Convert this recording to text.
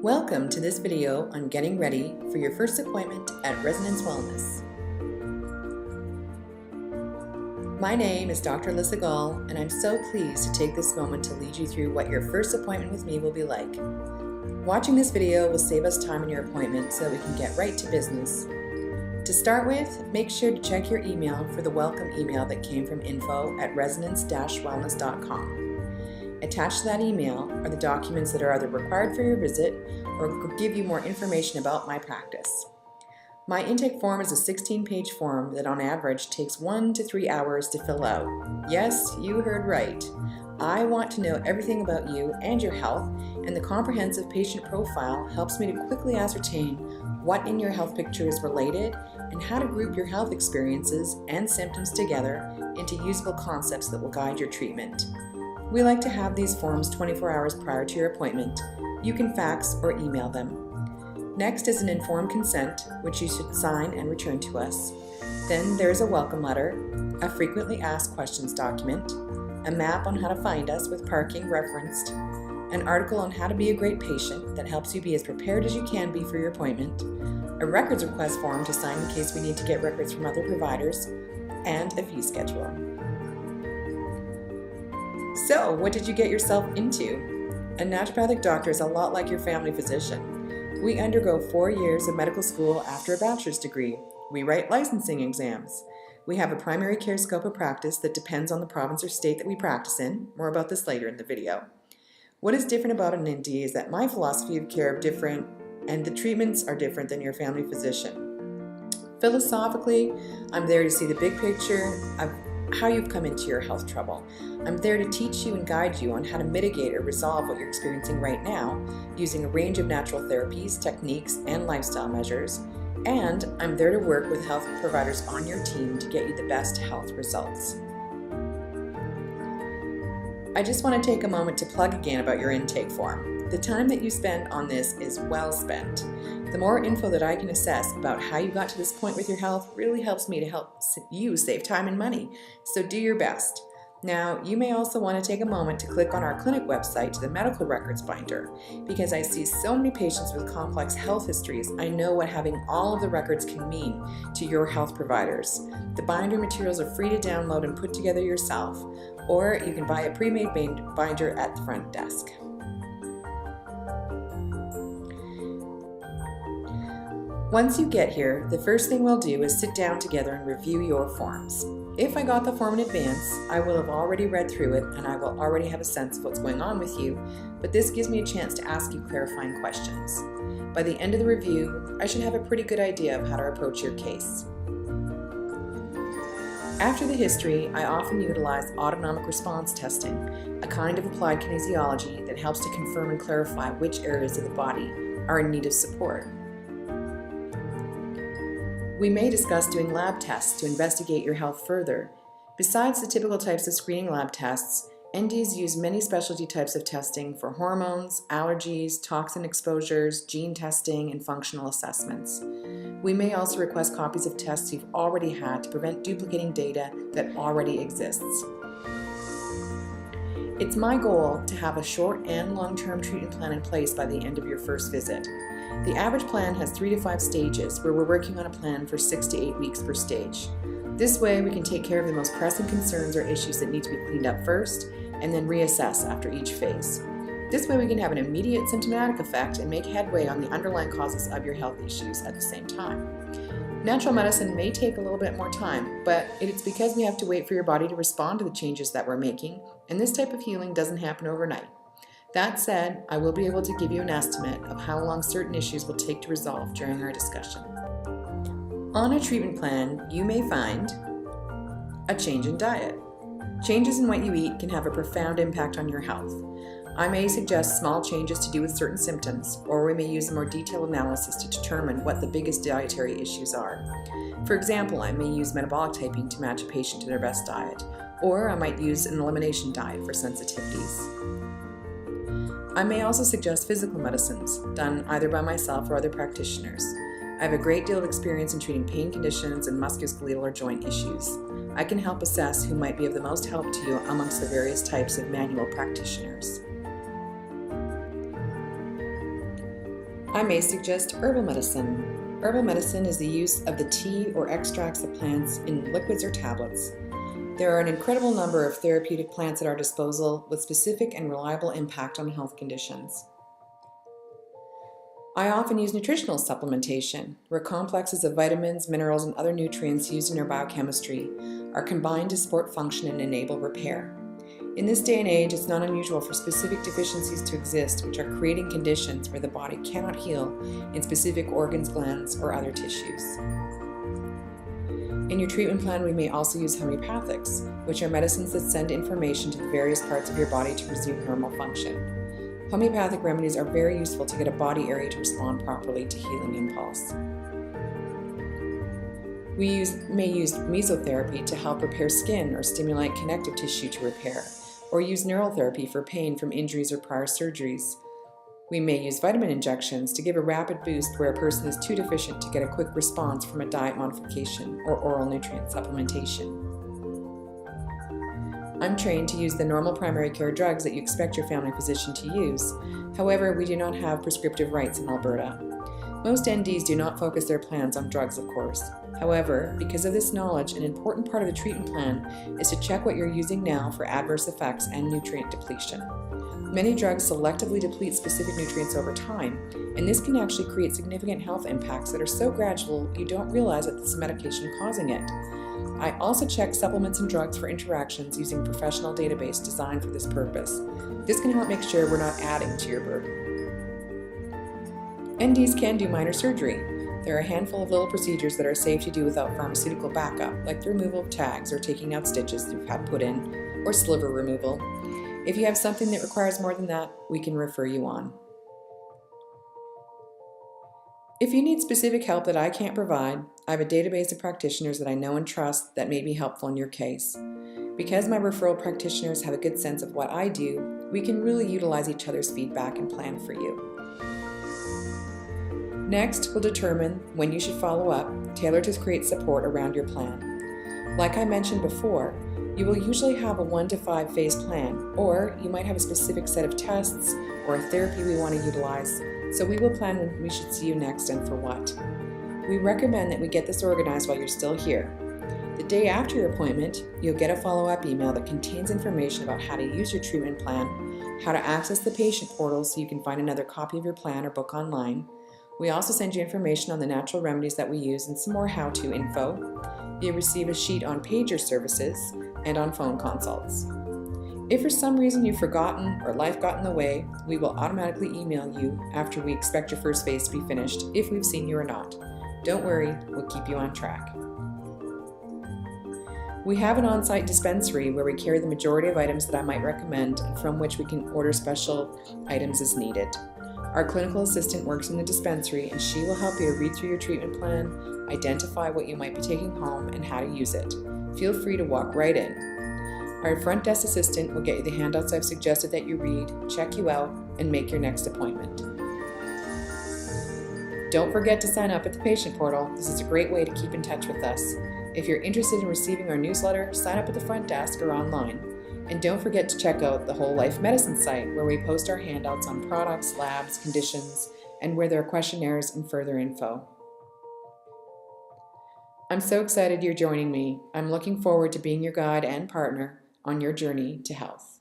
Welcome to this video on getting ready for your first appointment at Resonance Wellness. My name is Dr. Alyssa Gall, and I'm so pleased to take this moment to lead you through what your first appointment with me will be like. Watching this video will save us time in your appointment so that we can get right to business. To start with, make sure to check your email for the welcome email that came from info@resonance-wellness.com. Attached to that email are the documents that are either required for your visit or give you more information about my practice. My intake form is a 16-page form that on average takes 1 to 3 hours to fill out. Yes, you heard right. I want to know everything about you and your health, and the comprehensive patient profile helps me to quickly ascertain what in your health picture is related and how to group your health experiences and symptoms together into usable concepts that will guide your treatment. We like to have these forms 24 hours prior to your appointment. You can fax or email them. Next is an informed consent, which you should sign and return to us. Then there's a welcome letter, a frequently asked questions document, a map on how to find us with parking referenced, an article on how to be a great patient that helps you be as prepared as you can be for your appointment, a records request form to sign in case we need to get records from other providers, and a fee schedule. So, what did you get yourself into? A naturopathic doctor is a lot like your family physician. We undergo 4 years of medical school after a bachelor's degree. We write licensing exams. We have a primary care scope of practice that depends on the province or state that we practice in. More about this later in the video. What is different about an ND is that my philosophy of care is different and the treatments are different than your family physician. Philosophically, I'm there to see the big picture of how you've come into your health trouble. I'm there to teach you and guide you on how to mitigate or resolve what you're experiencing right now using a range of natural therapies, techniques, and lifestyle measures. And I'm there to work with health providers on your team to get you the best health results. I just want to take a moment to plug again about your intake form. The time that you spend on this is well spent. The more info that I can assess about how you got to this point with your health really helps me to help you save time and money, so do your best. Now, you may also want to take a moment to click on our clinic website to the medical records binder. Because I see so many patients with complex health histories, I know what having all of the records can mean to your health providers. The binder materials are free to download and put together yourself, or you can buy a pre-made binder at the front desk. Once you get here, the first thing we'll do is sit down together and review your forms. If I got the form in advance, I will have already read through it and I will already have a sense of what's going on with you, but this gives me a chance to ask you clarifying questions. By the end of the review, I should have a pretty good idea of how to approach your case. After the history, I often utilize autonomic response testing, a kind of applied kinesiology that helps to confirm and clarify which areas of the body are in need of support. We may discuss doing lab tests to investigate your health further. Besides the typical types of screening lab tests, NDs use many specialty types of testing for hormones, allergies, toxin exposures, gene testing, and functional assessments. We may also request copies of tests you've already had to prevent duplicating data that already exists. It's my goal to have a short and long-term treatment plan in place by the end of your first visit. The average plan has 3 to 5 stages where we're working on a plan for 6 to 8 weeks per stage. This way we can take care of the most pressing concerns or issues that need to be cleaned up first and then reassess after each phase. This way we can have an immediate symptomatic effect and make headway on the underlying causes of your health issues at the same time. Natural medicine may take a little bit more time, but it's because we have to wait for your body to respond to the changes that we're making, and this type of healing doesn't happen overnight. That said, I will be able to give you an estimate of how long certain issues will take to resolve during our discussion. On a treatment plan, you may find a change in diet. Changes in what you eat can have a profound impact on your health. I may suggest small changes to do with certain symptoms, or we may use a more detailed analysis to determine what the biggest dietary issues are. For example, I may use metabolic typing to match a patient to their best diet, or I might use an elimination diet for sensitivities. I may also suggest physical medicines, done either by myself or other practitioners. I have a great deal of experience in treating pain conditions and musculoskeletal or joint issues. I can help assess who might be of the most help to you amongst the various types of manual practitioners. I may suggest herbal medicine. Herbal medicine is the use of the tea or extracts of plants in liquids or tablets. There are an incredible number of therapeutic plants at our disposal with specific and reliable impact on health conditions. I often use nutritional supplementation, where complexes of vitamins, minerals, and other nutrients used in our biochemistry are combined to support function and enable repair. In this day and age, it's not unusual for specific deficiencies to exist, which are creating conditions where the body cannot heal in specific organs, glands, or other tissues. In your treatment plan, we may also use homeopathics, which are medicines that send information to the various parts of your body to resume normal function. Homeopathic remedies are very useful to get a body area to respond properly to healing impulse. We may use mesotherapy to help repair skin or stimulate connective tissue to repair, or use neural therapy for pain from injuries or prior surgeries. We may use vitamin injections to give a rapid boost where a person is too deficient to get a quick response from a diet modification or oral nutrient supplementation. I'm trained to use the normal primary care drugs that you expect your family physician to use. However, we do not have prescriptive rights in Alberta. Most NDs do not focus their plans on drugs, of course. However, because of this knowledge, an important part of the treatment plan is to check what you're using now for adverse effects and nutrient depletion. Many drugs selectively deplete specific nutrients over time, and this can actually create significant health impacts that are so gradual you don't realize that it's medication causing it. I also check supplements and drugs for interactions using a professional database designed for this purpose. This can help make sure we're not adding to your burden. NDs can do minor surgery. There are a handful of little procedures that are safe to do without pharmaceutical backup, like the removal of tags or taking out stitches you've had put in, or sliver removal. If you have something that requires more than that, we can refer you on. If you need specific help that I can't provide, I have a database of practitioners that I know and trust that may be helpful in your case. Because my referral practitioners have a good sense of what I do, we can really utilize each other's feedback and plan for you. Next, we'll determine when you should follow up, tailored to create support around your plan. Like I mentioned before, you will usually have a 1 to 5 phase plan, or you might have a specific set of tests or a therapy we want to utilize, so we will plan when we should see you next and for what. We recommend that we get this organized while you're still here. The day after your appointment, you'll get a follow-up email that contains information about how to use your treatment plan, how to access the patient portal so you can find another copy of your plan or book online. We also send you information on the natural remedies that we use and some more how-to info. You'll receive a sheet on pager services and on phone consults. If for some reason you've forgotten or life got in the way, we will automatically email you after we expect your first phase to be finished, if we've seen you or not. Don't worry, we'll keep you on track. We have an on-site dispensary where we carry the majority of items that I might recommend and from which we can order special items as needed. Our clinical assistant works in the dispensary and she will help you read through your treatment plan, identify what you might be taking home, and how to use it. Feel free to walk right in. Our front desk assistant will get you the handouts I've suggested that you read, check you out, and make your next appointment. Don't forget to sign up at the patient portal. This is a great way to keep in touch with us. If you're interested in receiving our newsletter, sign up at the front desk or online. And don't forget to check out the Whole Life Medicine site, where we post our handouts on products, labs, conditions, and where there are questionnaires and further info. I'm so excited you're joining me. I'm looking forward to being your guide and partner on your journey to health.